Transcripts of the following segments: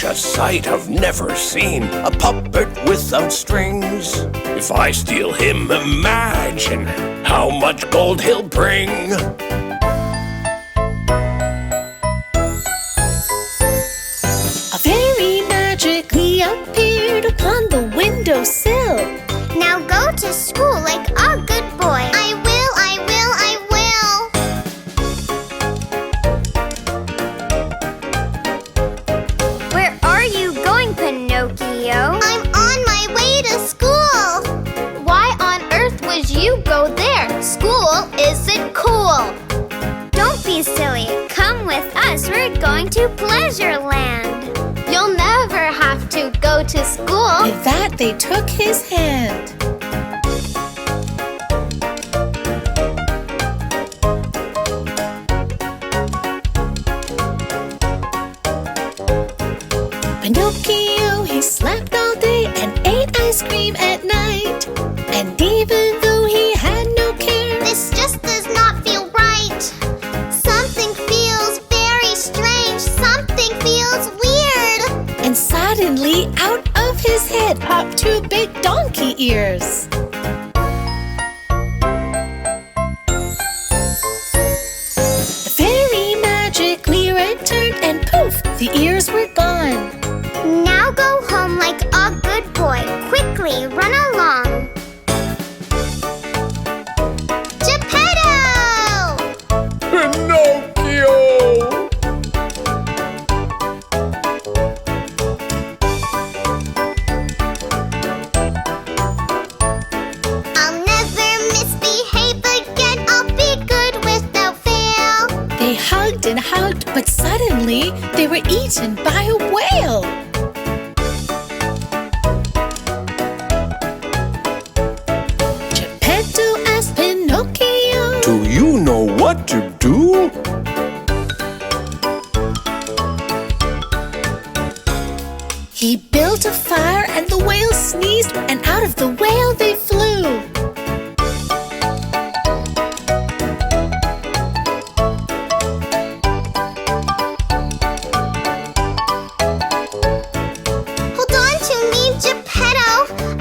such a sight I've never seen, a puppet without strings. If I steal him, imagine how much gold he'll bring. A fairy magically appeared upon the windowsill. Now go to school like a good boy. I will, I will, I will. Where are you going, Pinocchio? I'm on my way to school. Why on earth would you go there? School isn't cool. Don't be silly. Come with us. We're going to Pleasureland. You'll never have to go to school. With that, they took his hand. Pinocchio, he slept all day and ate ice cream at night. And even though he had no care, This just does not feel right. Something feels very strange. Something feels weird. and suddenly out of his head popped two big donkey ears. The fairy magically returned and poof, the ears were gone. Now go home like a good boy. Quickly run along. Geppetto! Pinocchio! I'll never misbehave again. I'll be good without fail. They hugged and hugged, but suddenly they were eaten by a whale. Geppetto asked Pinocchio, Do you know what to do? he built a fire and the whale sneezed, and out of the whale they flew. Hold on to me, Geppetto.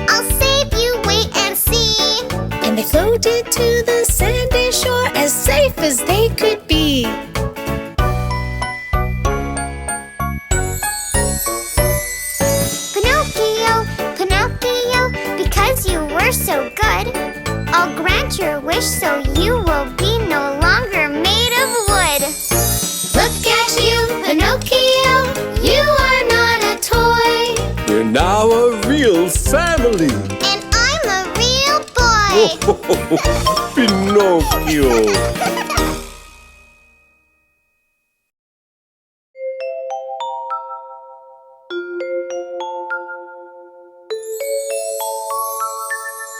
I'll save you. Wait and see. And they floated to the sandy shore as safe as they could be. Pinocchio, Pinocchio, because you were so good, I'll grant your wish so you will be no longer made of wood. Look at you, Pinocchio, you are not a toy. We're now a real family. And I'm a real boy. Pinocchio!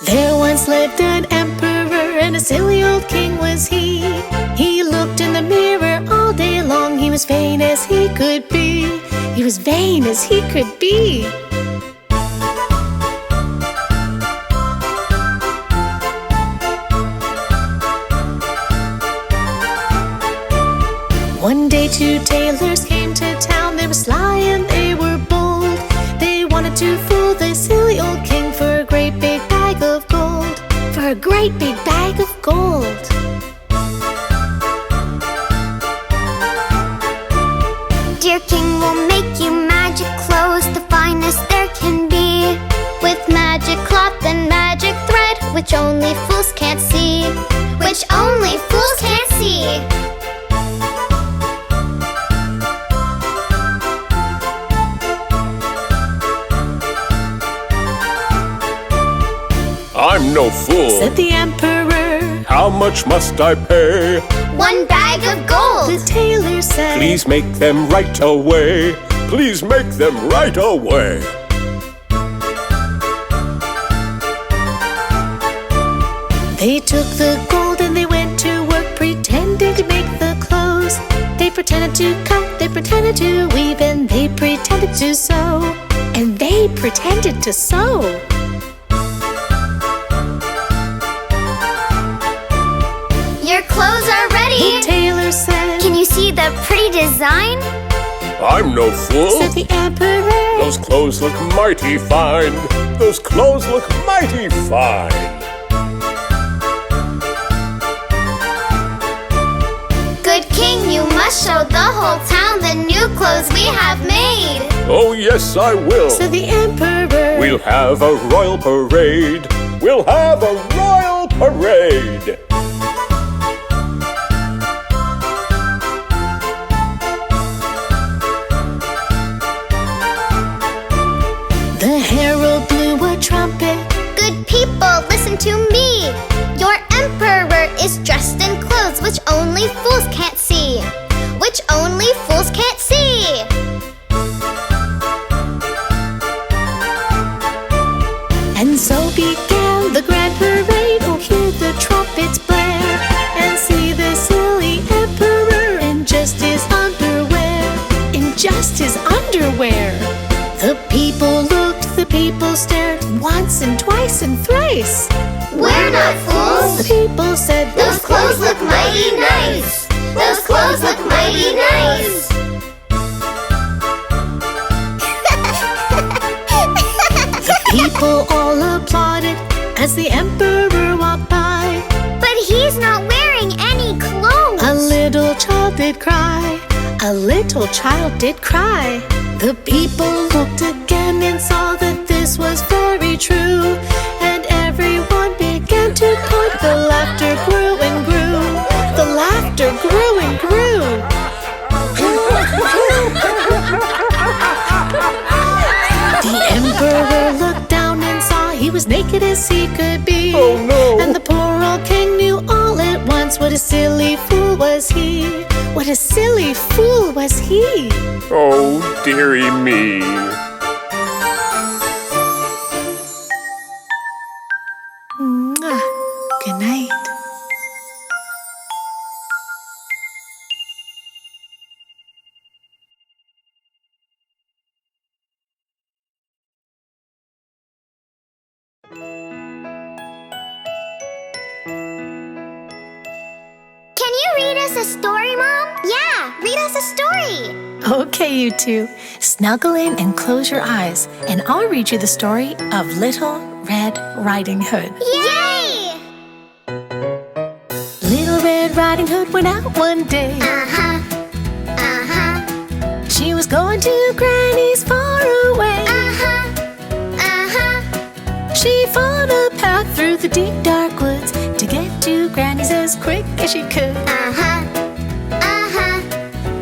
There once lived an emperor, and a silly old king was he. He looked in the mirror all day long. He was vain as he could be. He was vain as he could be. One day two tailors came to town. They were sly and they were bold. They wanted to fool the silly old king for a great big bag of gold. For a great big bag of gold. Dear king, we'll make you magic clothes, the finest there can be, with magic cloth and magic thread, which only fools can't see. Which only fools can't see. I'm no fool. Said the emperor. How much must I pay? 1 bag of gold. The tailor said, Please make them right away. Please make them right away. They took the gold and they went to work, pretending to make the clothes. They pretended to cut, they pretended to weave, and they pretended to sew. And they pretended to sew. Your clothes are ready. The tailor said, Can you see the pretty design? I'm no fool, said the emperor. Those clothes look mighty fine. Those clothes look mighty fine. Good king, you must show the whole town the new clothes we have made. Oh yes, I will, said the emperor. We'll have a royal parade. We'll have a royal parade. The herald blew a trumpet. Good people, listen to me. Your emperor is dressed in clothes which only fools can't see. Which only fools can't see. And so began the grand parade. Oh, hear the trumpets blare, and see the silly emperor in just his underwear. In just his underwear. The people looked, the people stared, once and twice and thrice. We're not fools. The people said, Those clothes look mighty nice. Those clothes look mighty nice. The people all applauded as the emperor walked by. But he's not wearing any clothes. A little child did cry. A little child did cry. The people looked again and saw that this was very true. And everyone began to point. The laughter grew and grew. The laughter grew and grew. The emperor looked down and saw he was naked as he could be. Oh no! And the poor old king knew all at once what a silly fool was he. What a silly fool was he. Oh, dearie me. Mwah. Good night. Can you read us a story, Mom? Yeah, read us a story. Okay, you two. Snuggle in and close your eyes, and I'll read you the story of Little Red Riding Hood. Yay! Little Red Riding Hood went out one day. Uh-huh. Uh-huh. She was going to Granny's far away. Uh-huh. Uh-huh. She followed a path through the deep dark woods to get to Granny's as quick as she could. Uh-huh. Uh-huh.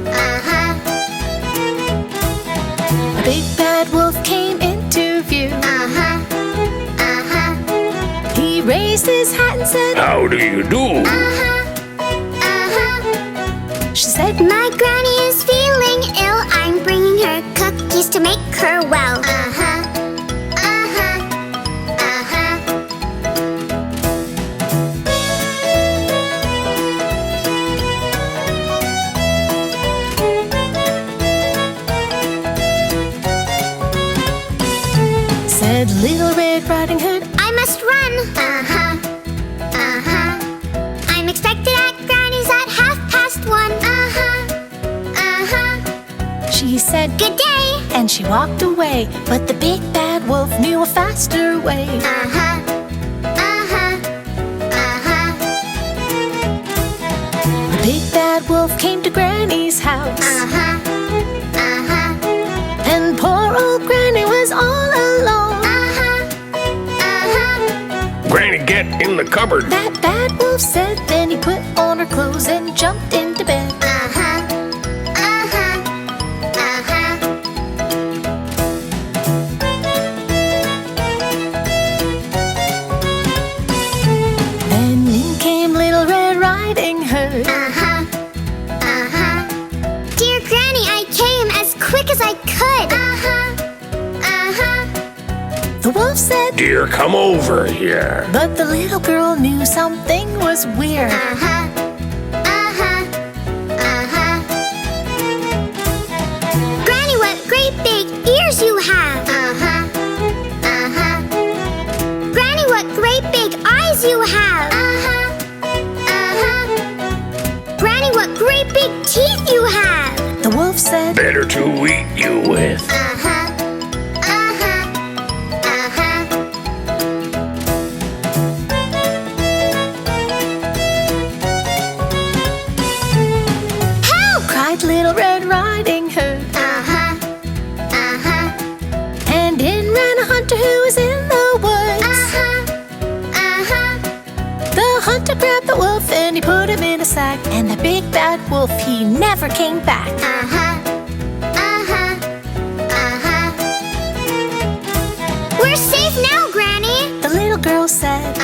Uh-huh. A big bad wolf came into view. Uh-huh. Uh-huh. He raised his hat and said, How do you do? Uh-huh. Uh-huh. She said, My granny is feeling ill. I'm bringing her cookies to make her well. Uh-huh. Uh-huh. Uh-huh. said Little Red Riding Hood, I must run. Uh-huh. Uh-huh. I'm expected at Granny's at 1:30. Uh-huh. Uh-huh. she said, Good day. and she walked away. But the big bad wolf knew a faster way. Uh-huh. Uh-huh. Uh-huh. The big bad wolf came to Granny's house. Uh-huh. Uh-huh. And poor old Granny was all alone. Uh-huh. Uh-huh. Granny, get in the cupboard. That bad wolf said, then he put on her clothes and jumped into bed. Uh-huh. Uh-huh. Uh-huh. Then in came Little Red Riding Hood. Uh-huh. Uh-huh. Dear Granny, I came as quick as I could. Uh-huh. Uh-huh. The wolf said, Dear, come over here. but the little girl knew something was weird. Uh-huh. Uh-huh. Uh-huh. Granny, what great big ears you have. Uh-huh. Uh-huh. Granny, what great big eyes you have. Uh-huh. Uh-huh. Granny, what great big teeth you have. The wolf wolf said, better to eat you with. help! Cried Little Red Riding Hood. And in ran a hunter who was in the woods. The hunter grabbed the wolf and he put him in a sack. And the big bad wolf, he never came back. We're safe now, Granny. The little girl said,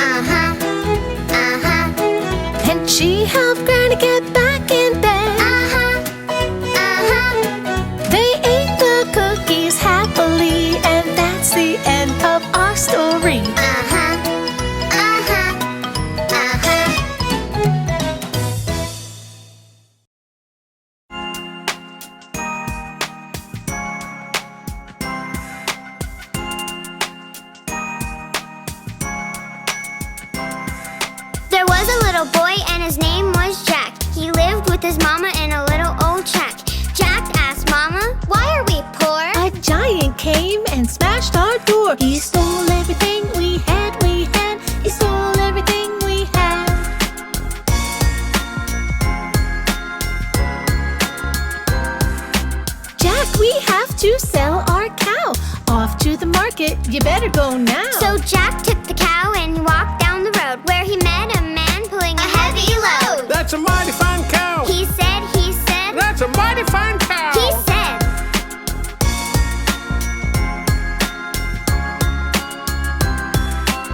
and she helped Granny get back in bed. They ate the cookies happily, and that's the end of our story. There was a little boy and his name was Jack. He lived with his mama in a little old shack. Jack asked Mama, why are we poor? A giant came and smashed our door. He stole everything we had, He stole everything we had. Jack, we have to sell our cow. Off to the market, you better go now. So Jack took the cow and walked down the road where he met a man pulling a heavy load. That's a mighty fine cow. He said, That's a mighty fine cow. he said.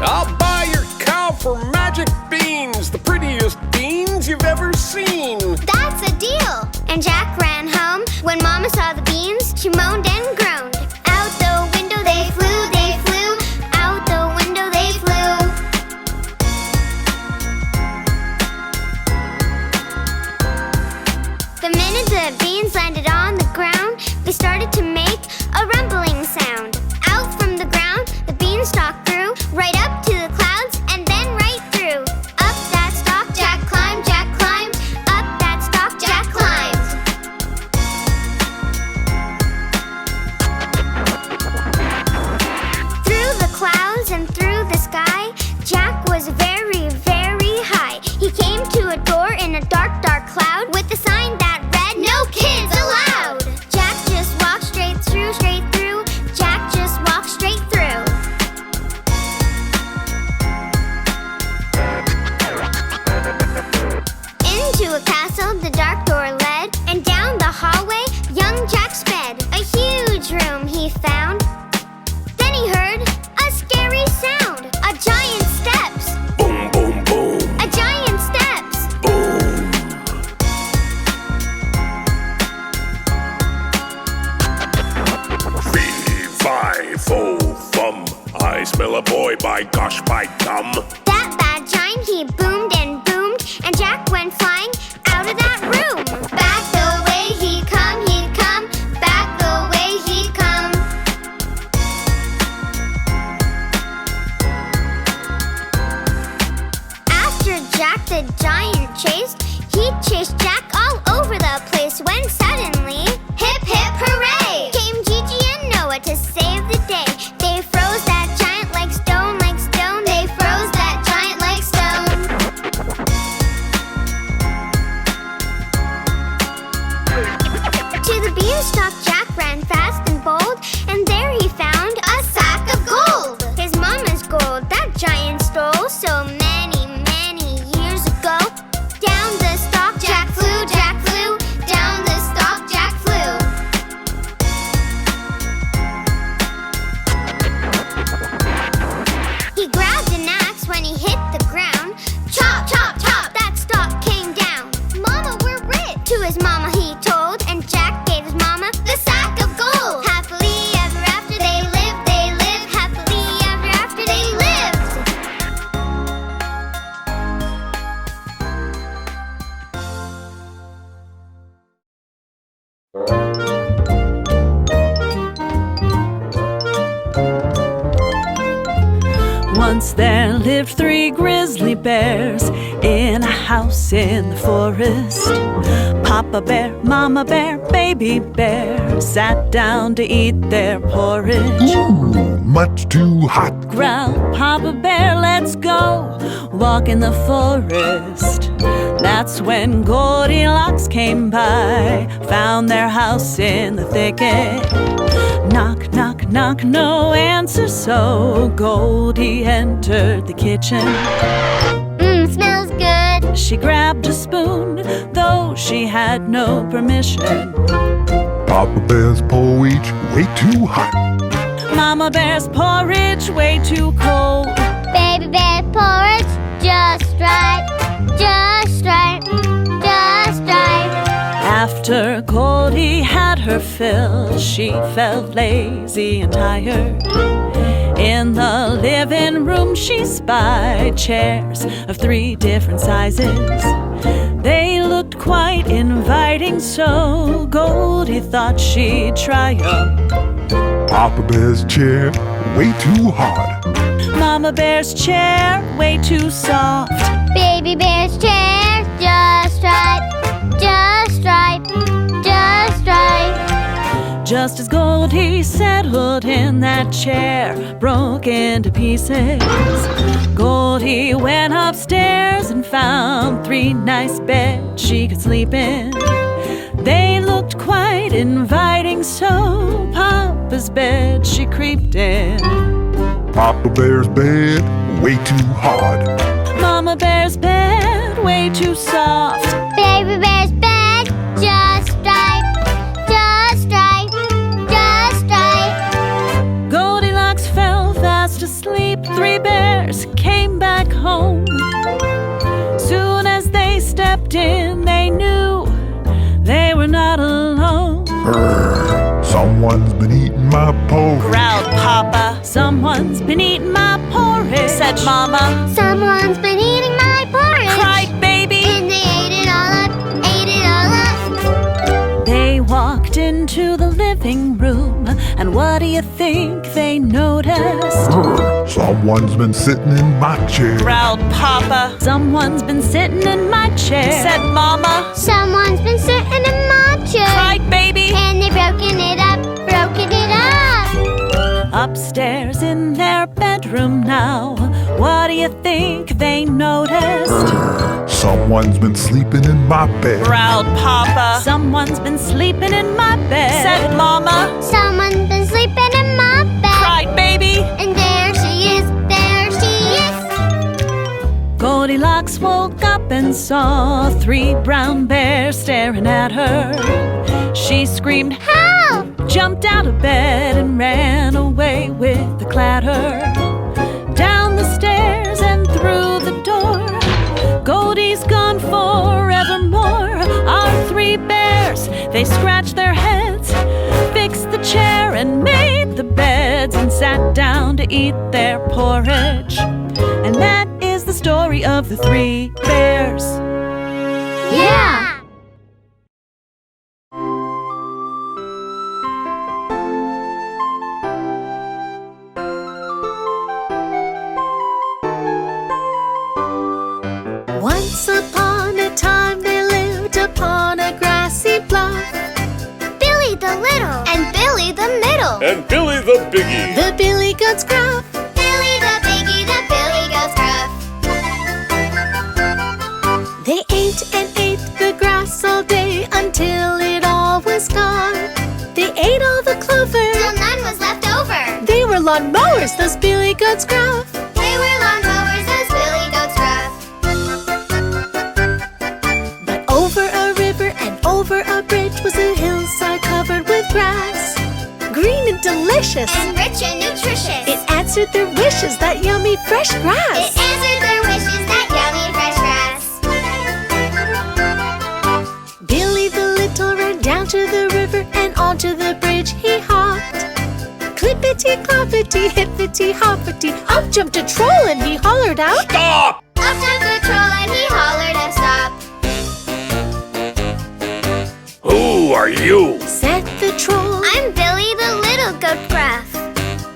I'll buy your cow for magic beans, the prettiest beans you've ever seen. That's a deal. And Jack ran home. When Mama saw the beans, she moaned and groaned. Out the window they flew, out the window they flew. The minute the beans landed on the ground, they started to make a rumbling sound. Out from the ground, the beanstalk grew, right up to the clouds and then right through. Up that stalk, Jack climbed, up that stalk, Jack climbed. Through the clouds and through the sky, Jack was very, very high. He came to a door in a dark, dark cloud with a sign that read, no kids allowed. Jack just walked straight through, Jack just walked straight through. Into a castle the dark door led, and down the hallway young Jack sped. A huge room he found. Then he heard a scary sound. A giant steps. Boom, boom, boom. A giant steps. Boom. Fee, fi, fo, fum. I smell a boy, by gosh, by gum. That bad giant, he boomed and boomed, and Jack went flying out of that room. Back the way he'd come, back the way he'd come. After Jack the giant chased, he chased Jack all over the place when suddenly, hip hip hooray! Came Gigi and Noah to save the day. They froze that giant like stone, They froze that giant like stone. To the beanstalk Jack ran fast and bold, and there he found a sack of gold. His mama's gold that giant stole so many, many years ago. Down the stalk Jack flew, down the stalk Jack flew. He grabbed an axe when he hit the ground. Chop, chop, chop, that stalk came down. Mama, we're rich. To his mama he told, and Jack gave his mama the sack of gold. Happily ever after they lived, happily ever after they lived. Once there lived 3 grizzly bears in a house in the forest. Papa bear, mama bear, baby bear sat down to eat their porridge. Ooh, much too hot. Growled Papa bear, let's go walk in the forest. That's when Goldilocks came by, found their house in the thicket. Knock, knock, knock, no answer, so Goldie entered the kitchen. Smells good. She grabbed a spoon, though she had no permission. Papa Bear's porridge way too hot. Mama bear's porridge way too cold. Baby bear porridge just right, just right, just right. After Goldie had her fill, she felt lazy and tired. In the living room she spied chairs of 3 different sizes. They looked quite inviting, so Goldie thought she'd try 'em. Papa Bear's chair way too hard. Mama bear's chair way too soft. Baby bear's chair just right, just right, just right. Just as Goldie settled in that chair, broke into pieces. Goldie went upstairs and found 3 nice beds she could sleep in. They looked quite inviting, so Papa's bed she creeped in. Papa Bear's bed way too hard. Mama bear's bed way too soft. Baby bear's bed just right, just right, just right. Goldilocks fell fast asleep. 3 bears came back home. Soon as they stepped in, they knew they were not alone. Someone's been eating my porridge. Growled Papa. Someone's been eating my porridge, said Mama. Someone's been eating my porridge. Cried Baby. And they ate it all up, ate it all up. They walked into the living room, and what do you think they noticed? Someone's been sitting in my chair. Growled Papa. Someone's been sitting in my chair, said Mama. Someone's been sitting in my chair. Cried Baby. And they broken it up, broken it up. Upstairs in their bedroom now, what do you think they noticed? Someone's been sleeping in my bed. Growled Papa. Someone's been sleeping in my bed, said Mama. Someone's been sleeping in my bed. Cried Baby. And there she is, there she is. Goldilocks woke up and saw 3 brown bears staring at her. She screamed, Help! jumped out of bed and ran away with the clatter. Down the stairs and through the door. Goldie's gone forevermore. Our 3 bears, they scratched their heads, fixed the chair and made the beds, and sat down to eat their porridge. And that is the story of the 3 bears. Yeah! Once upon a time they lived upon a grassy bluff. Billy the Little and Billy the Middle. And Billy the Biggie. The billy goats gruff. Billy the Biggie, the Billy goes gruff. They ate and ate the grass all day until it all was gone. They ate all the clover. Till none was left over. They were lawn mowers, those billy goats gruff. They were lawn mowers, those Billy goes gruff. But over a river and over a bridge was a hillside covered with grass. Green and delicious. And rich and nutritious. It answered their wishes, that yummy fresh grass. It answered their wishes, that yummy fresh grass. Billy the Little ran down to the river and onto the bridge he hopped. Clippity, cloppity, hippity, hoppity, up jumped a troll and he hollered out, Stop! Up jumped the troll and he hollered and stopped. Who are you? said the troll. I'm Billy the Little goat gruff.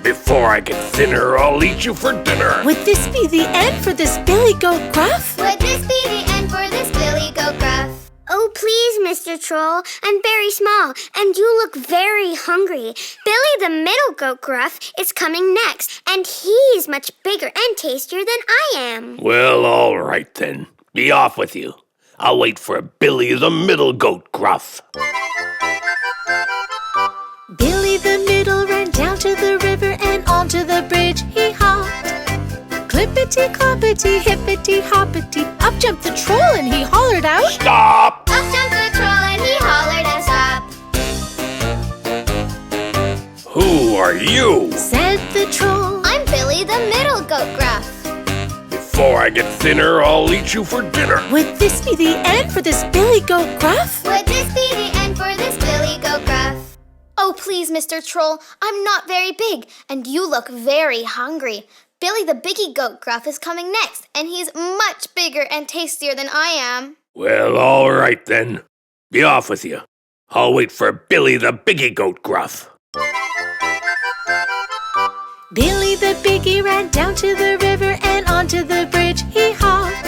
Before I get thinner, I'll eat you for dinner. Would this be the end for this Billy Goat Gruff? Would this be the end for this Billy Goat Gruff? Oh, please, Mr. Troll. I'm very small, and you look very hungry. Billy the Middle Goat Gruff is coming next, and he's much bigger and tastier than I am. Well, all right then. Be off with you. I'll wait for Billy the Middle Goat Gruff. Billy the Middle ran down to the river and onto the bridge he hopped. Clippity, cloppity, hippity, hoppity, up jumped the troll and he hollered out, Stop! Up jumped the troll and he hollered and stopped. Who are you? said the troll. I'm Billy the Middle Goat Gruff. Before I get thinner, I'll eat you for dinner. Would this be the end for this Billy Goat Gruff? Would this be the end for this Billy Goat Gruff? Oh, please, Mr. Troll, I'm not very big, and you look very hungry. Billy the Biggie Goat Gruff is coming next, and he's much bigger and tastier than I am. Well, all right then. Be off with you. I'll wait for Billy the Biggie Goat Gruff. Billy the Biggie ran down to the river and onto the bridge he hopped.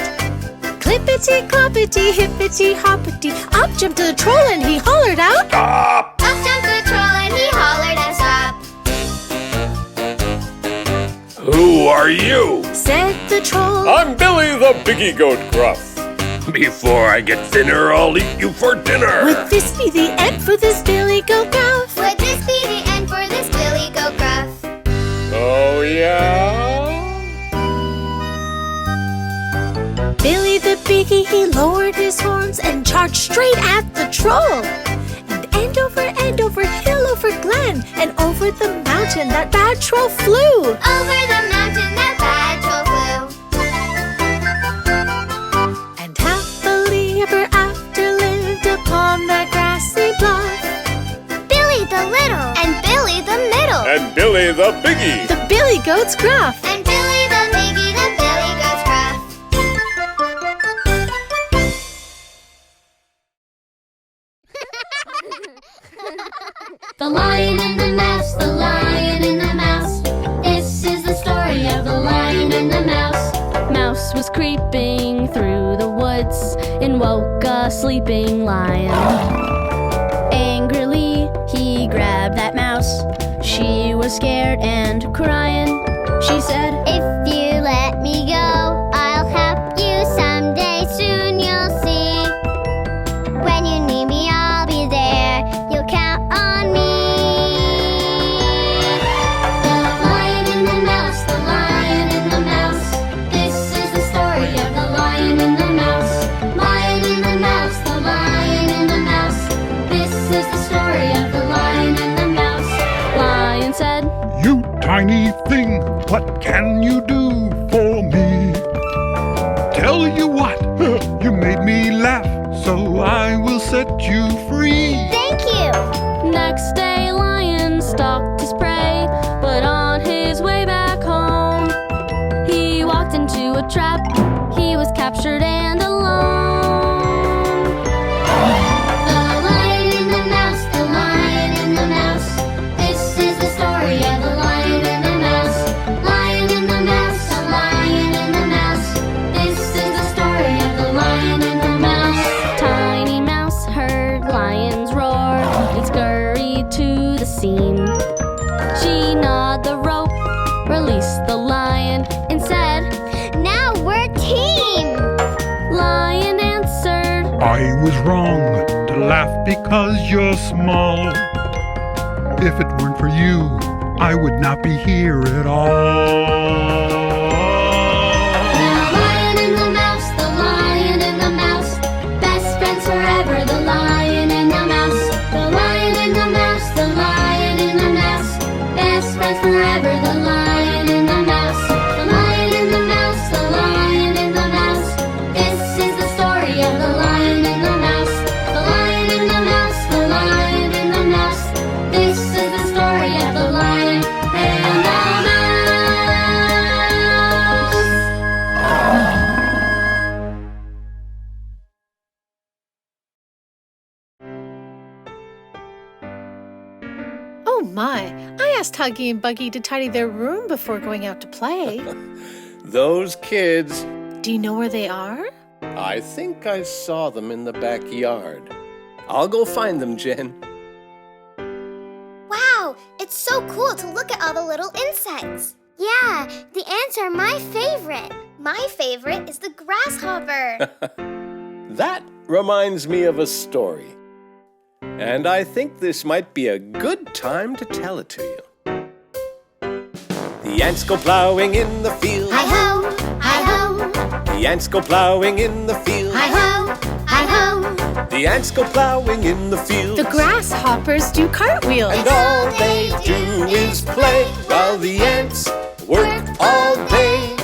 Clippity, cloppity, hippity, hoppity, up jumped the troll and he hollered out, Stop! Up jumped the troll and he hollered and stopped. Who are you? said the troll. I'm Billy the Biggie Goat Gruff. Before I get thinner, I'll eat you for dinner. Would this be the end for this Billy Goat Gruff? Would this be the end for this Billy Goat Gruff? Oh, yeah? Billy the Biggie, he lowered his horns and charged straight at the troll. And end over hill, over glen, and over the mountain that bad troll flew. Over the mountain that bad troll flew. And happily ever after lived upon that grassy bluff. Billy the Little and Billy the Middle And Billy the Biggie. The Billy Goat's Gruff. and Billy the Biggie, the Billy Goat's Gruff. The Lion and the Mouse, the Lion and the Mouse. This is the story of the Lion and the Mouse. Mouse was creeping through the woods and woke a sleeping lion. Angrily, he grabbed that mouse. She was scared and crying. She said, If you let me go, I'll help you someday. Soon you'll see. When you need me, I'll be there. You'll count on me. The Lion and the Mouse, the Lion and the Mouse. This is the story of the Lion and the Mouse. Lion and the Mouse, the Lion and the Mouse. This is the story of the Lion and the Mouse. Lion said, You tiny thing, what can you do for me? Tell you what, you made me laugh, so I will set you free. Thank you. Next day, Lion stalked his prey, but on his way back home, he walked into a trap. He was captured and alone. The Lion and the Mouse, the Lion and the Mouse. This is the story of the Lion and the Mouse. Lion and the Mouse, the Lion and the Mouse. This is the story of the Lion and the Mouse. Tiny Mouse heard lions roar and scurried to the scene. She gnawed the rope, released the lion, and said, Now we're team. Lion answered, I was wrong to laugh because you're small. If it weren't for you, I would not be here at all. The Lion and the Mouse, the Lion and the Mouse. Best friends forever, the Lion and the Mouse. The Lion and the Mouse, the Lion and the Mouse. Best friends forever, the Lion and the Mouse. The Lion and the Mouse, the Lion and the Mouse. This is the story of the Lion and the Mouse. The Lion and the Mouse, the Lion and the Mouse. This is the story of the Lion and the Mouse. Oh my, I asked Huggy and Buggy to tidy their room before going out to play. Those kids. Do you know where they are? I think I saw them in the backyard. I'll go find them, Jen. Wow, it's so cool to look at all the little insects. Yeah, the ants are my favorite. My favorite is the grasshopper. That reminds me of a story. And I think this might be a good time to tell it to you. The ants go plowing in the field. Hi-ho, hi-ho. The ants go plowing in the field. Hi-ho, hi-ho. The ants go plowing in the field. The grasshoppers do cartwheels. And all they do is play while the ants work all day.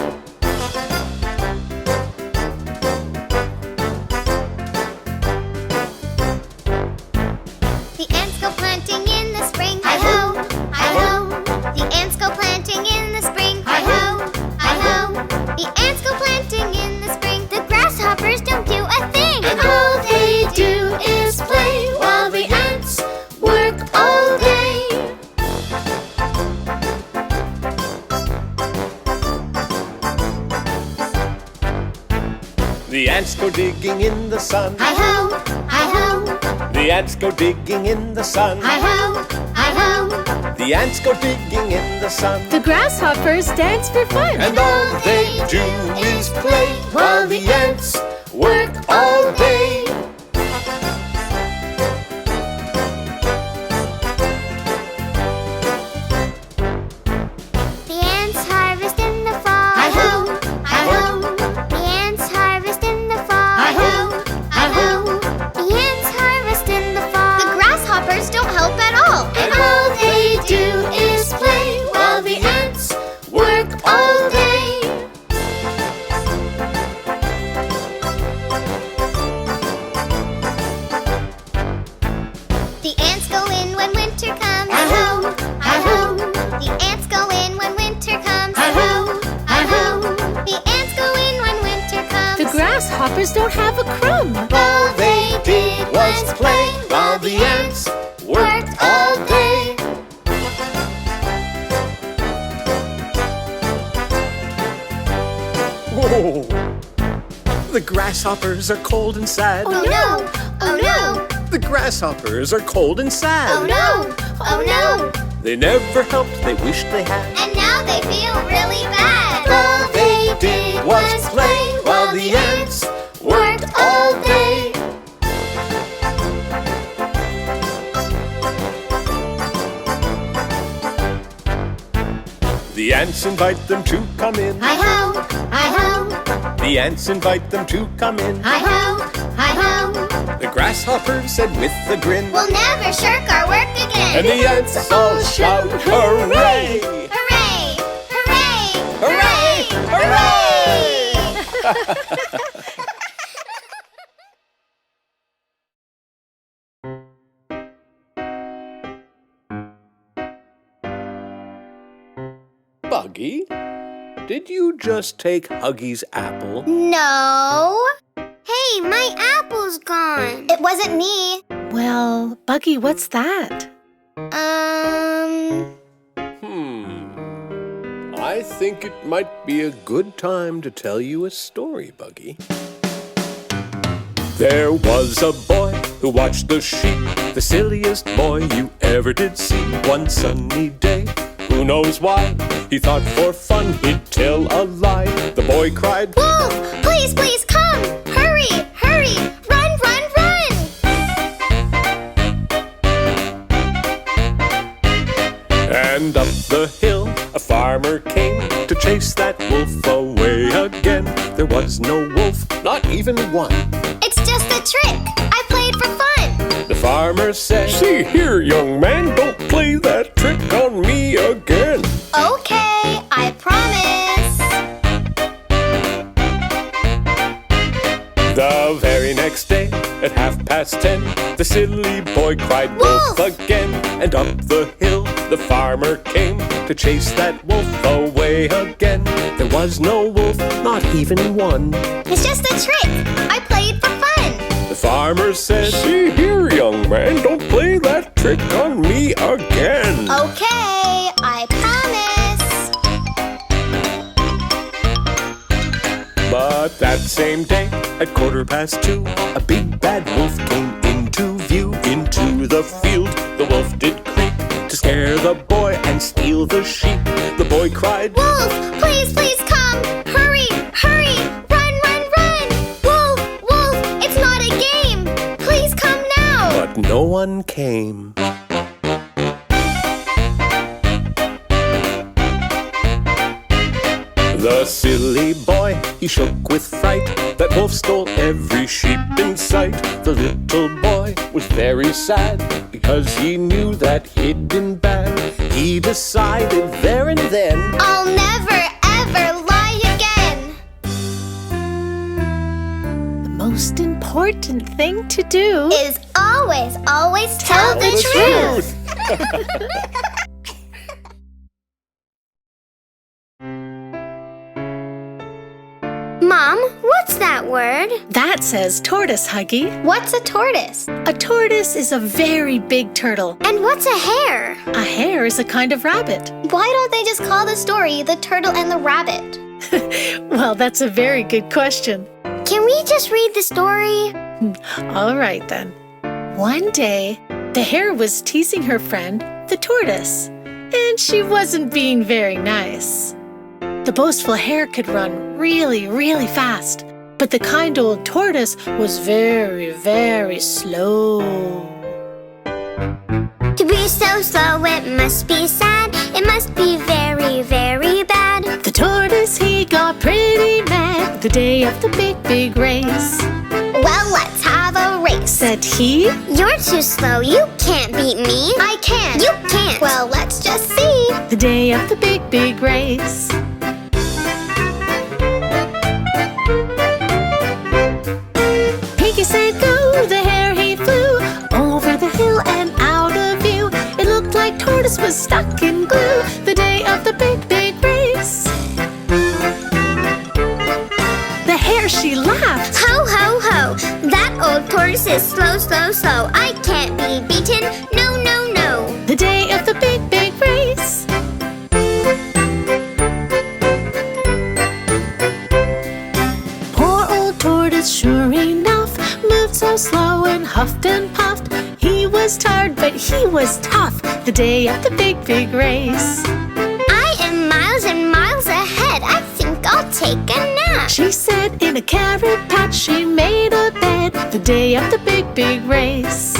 The ants go planting in the spring. Hi-ho, hi-ho. The ants go planting in the spring. Hi-ho, hi-ho. The ants go planting in the spring. The grasshoppers don't do a thing. And all they do is play while the ants work all day. The ants go digging in the sun. Hi-ho, hi-ho. The ants go digging in the sun. Hi-ho, hi-ho. The ants go digging in the sun. The grasshoppers dance for fun. And all they do is play while the ants work all day. The ants harvest in the fall. Hi-ho, hi-ho. The ants harvest in the fall. Hi-ho, hi-ho. The ants harvest in the fall. The grasshoppers don't help at all. And all they do is play while the ants work all day. The ants go in when winter comes. Hi-ho, hi-ho. The ants go in when winter comes. Hi-ho, hi-ho. The ants go in when winter comes. The grasshoppers don't have a crumb. All they did was play while the ants worked all day. Whoa! The grasshoppers are cold and sad. Oh no! Oh no! The grasshoppers are cold and sad. Oh no! Oh no! They never helped, they wished they had. And now they feel really bad. All they did was play while the ants worked all day. The ants invite them to come in. Hi-ho, hi-ho. The ants invite them to come in. Hi-ho, hi-ho. The grasshopper said with a grin. We'll never shirk our work again. And the ants all shout, hooray! Hooray! Hooray! Hooray! Hooray! Buggy, did you just take Huggy's apple? No. Hey, my apple's gone. It wasn't me. Well, Buggy, what's that? I think it might be a good time to tell you a story, Buggy. There was a boy who watched the sheep, the silliest boy you ever did see. One sunny day, who knows why, he thought for fun he'd tell a lie. The boy cried, Wolf, please, please come. Hurry, hurry. Run, run, run. and up the hill a farmer came to chase that wolf away again. There was no wolf, not even one. It's just a trick. I played for fun. The farmer said, "See here, young man, don't play that trick on me again." Okay, I promise. The very next day, at 10:30, the silly boy cried wolf again. And up the hill the farmer came to chase that wolf away again. There was no wolf, not even one. It's just a trick. I played for fun. The farmer said, "See here, young man, don't play that trick on me again." Okay, I promise. But that same day, at 2:15, a big bad wolf came into view. Into the field the wolf did creep to scare the boy and steal the sheep. The boy cried, Wolf, please, please come. Hurry, hurry, run, run, run. Wolf, wolf, it's not a game. Please come now. but no one came. The silly boy, he shook with fright. That wolf stole every sheep in sight. The little boy was very sad because he knew that he'd been bad. He decided there and then, I'll never, ever lie again. The most important thing to do Is always, always tell the truth. Mom, what's that word? That says tortoise, Huggy. What's a tortoise? A tortoise is a very big turtle. And what's a hare? A hare is a kind of rabbit. Why don't they just call the story The Turtle and the Rabbit? Well, that's a very good question. Can we just read the story? All right, then. One day, the hare was teasing her friend, the tortoise, and she wasn't being very nice. The boastful hare could run really, really fast, but the kind old tortoise was very, very slow. To be so slow, it must be sad. It must be very, very bad. The tortoise, he got pretty mad the day of the big, big race. Well, let's have a race. Said he, You're too slow, you can't beat me. I can. You can't. Well, let's just see. the day of the big, big race. Pinky said go, the hare he flew over the hill and out of view. It looked like tortoise was stuck in glue the day of the big, big race. The hare, she laughed. Ho, ho, ho. That old tortoise is slow, slow, slow. I can't be beaten. No, no, no. The day of the big, big race. Poor old tortoise, sure enough, moved so slow and huffed and puffed. He was tired, but he was tough the day of the big, big race. I am miles and miles ahead. I think I'll take a nap. She said in a carrot patch she made a bed the day of the big, big race.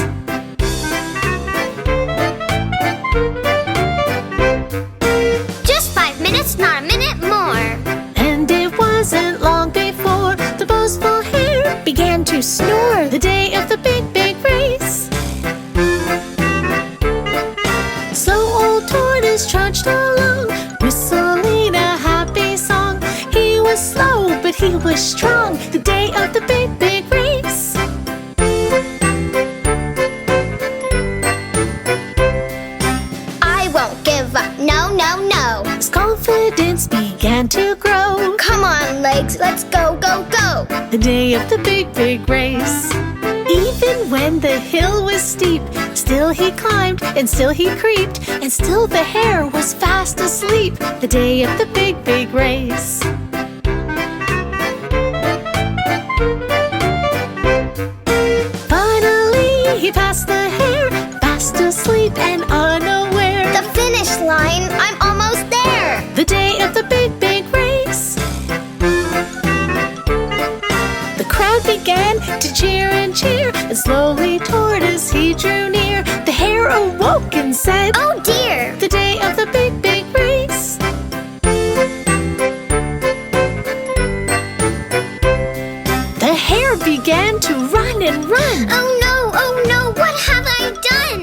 Just 5 minutes, not a minute more. And it wasn't long before the boastful hare began to snore the day of the big, big race. Slow old tortoise trudged along, whistling a happy song. He was slow, but he was strong the day of the big, big race. I won't give up. No, no, no. His confidence began to grow Come on, legs. Let's go, go, go. the day of the big, big race. Even when the hill was steep, still he climbed and still he creeped, and still the hare was fast asleep the day of the big, big race. Finally, he passed the hare, fast asleep and unaware. The finish line. I'm almost there. The day of the big, big race. The crowd began to cheer and cheer, and slowly tortoise he drew near. The hare awoke and said, Oh dear. the day of the big, big race. The hare began to run and run. Oh no, what have I done?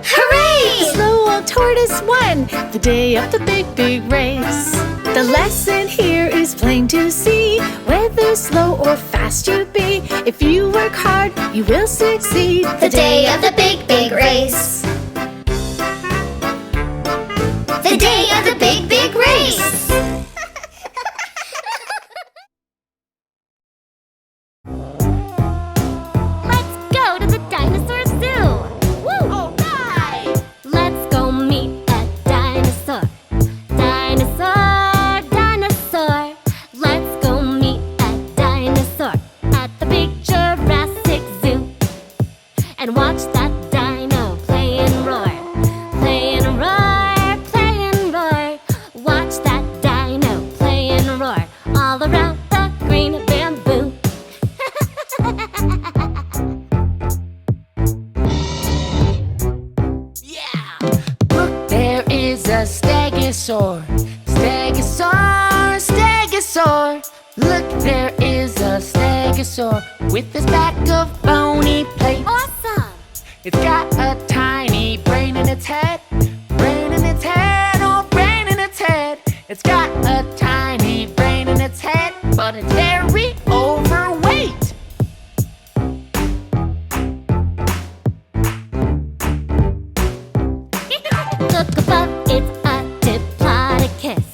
Hooray! The slow old tortoise won the day of the big, big race. The lesson here is plain to see. Whether slow or fast you be, if you work hard, you will succeed. The day of the big, big race. The day of the big, big race. and watch that dino play and roar. Play and roar, play and roar. Watch that dino play and roar all around the green bamboo. Yeah! Look, there is a stegosaur. Stegosaur, stegosaur. Look, there is a stegosaur with his back of bony plates. Awesome! It's got a tiny brain in its head. Brain in its head, oh, brain in its head. It's got a tiny brain in its head, but it's very overweight. Look above, it's a diplodocus.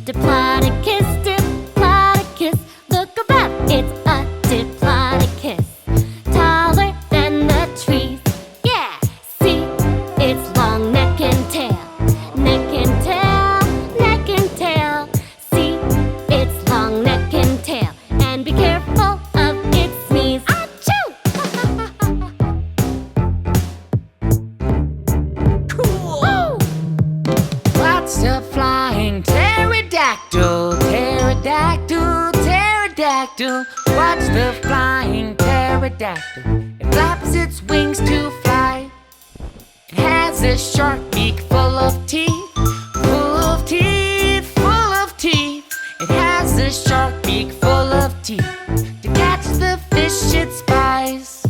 Diplodocus, diplodocus. Look above, it's a diplodocus. Taller than the trees. Yeah, see, its long neck and tail. Neck and tail, neck and tail. See, its long neck and tail. And be careful of its sneeze. Achoo! Cool! Lots of flying pterodactyl. Pterodactyl, pterodactyl. Watch the flying pterodactyl. It flaps its wings to fly. It has a sharp beak full of teeth. Full of teeth, full of teeth. It has a sharp beak full of teeth to catch the fish it spies.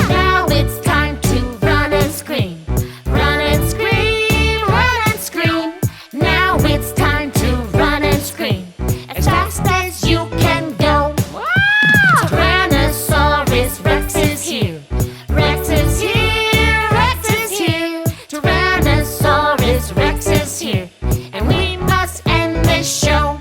Now it's time to run and scream. Run and scream, run and scream. Now it's time to run and scream as fast as you can go. Tyrannosaurus Rex is here. Rex is here, Rex is here. Tyrannosaurus Rex is here. And we must end this show.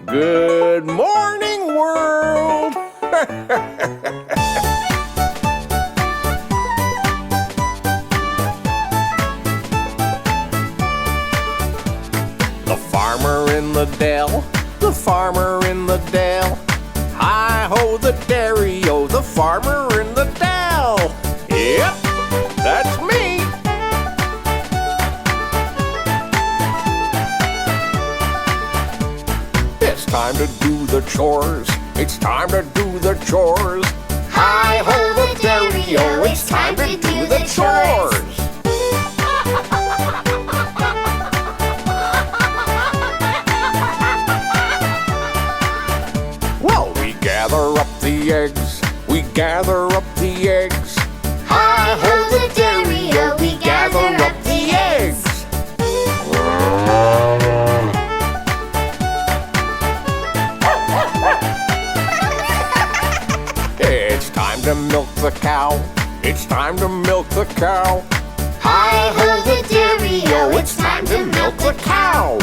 Good morning, world! The farmer in the dell, the farmer in the dell. Hi-ho the dairy-o, the farmer in the dell. Yep, that's me. It's time to do the chores. It's time to do the chores. Hi-ho the dairy-o, it's time to do the chores. Well, we gather up the eggs. We gather up the eggs. Hi-ho the dairy-o, we gather up the eggs. It's time to milk the cow. It's time to milk the cow. Hi-ho the dairy-o, it's time to milk the cow.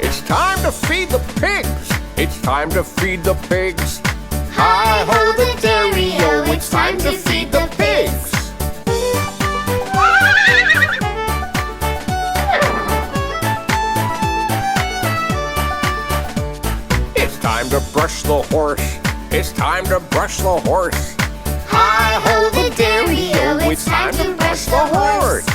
It's time to feed the pigs. It's time to feed the pigs. Hi-ho the dairy-o, it's time to feed the pigs. It's time to brush the horse. It's time to brush the horse. Hi-ho the dairy-o, it's time to brush the horse.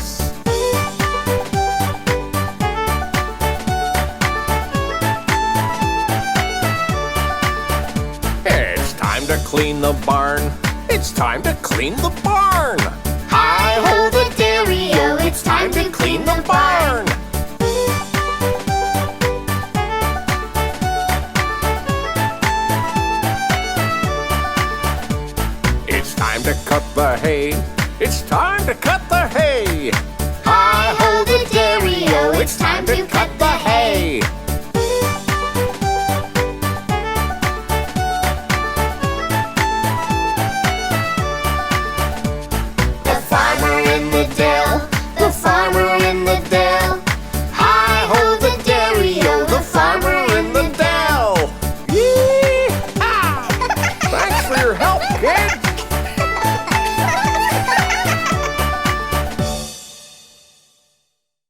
It's time to clean the barn. It's time to clean the barn. Hi-ho the dairy-o, it's time to clean the barn. It's time to cut the hay. It's time to cut the hay.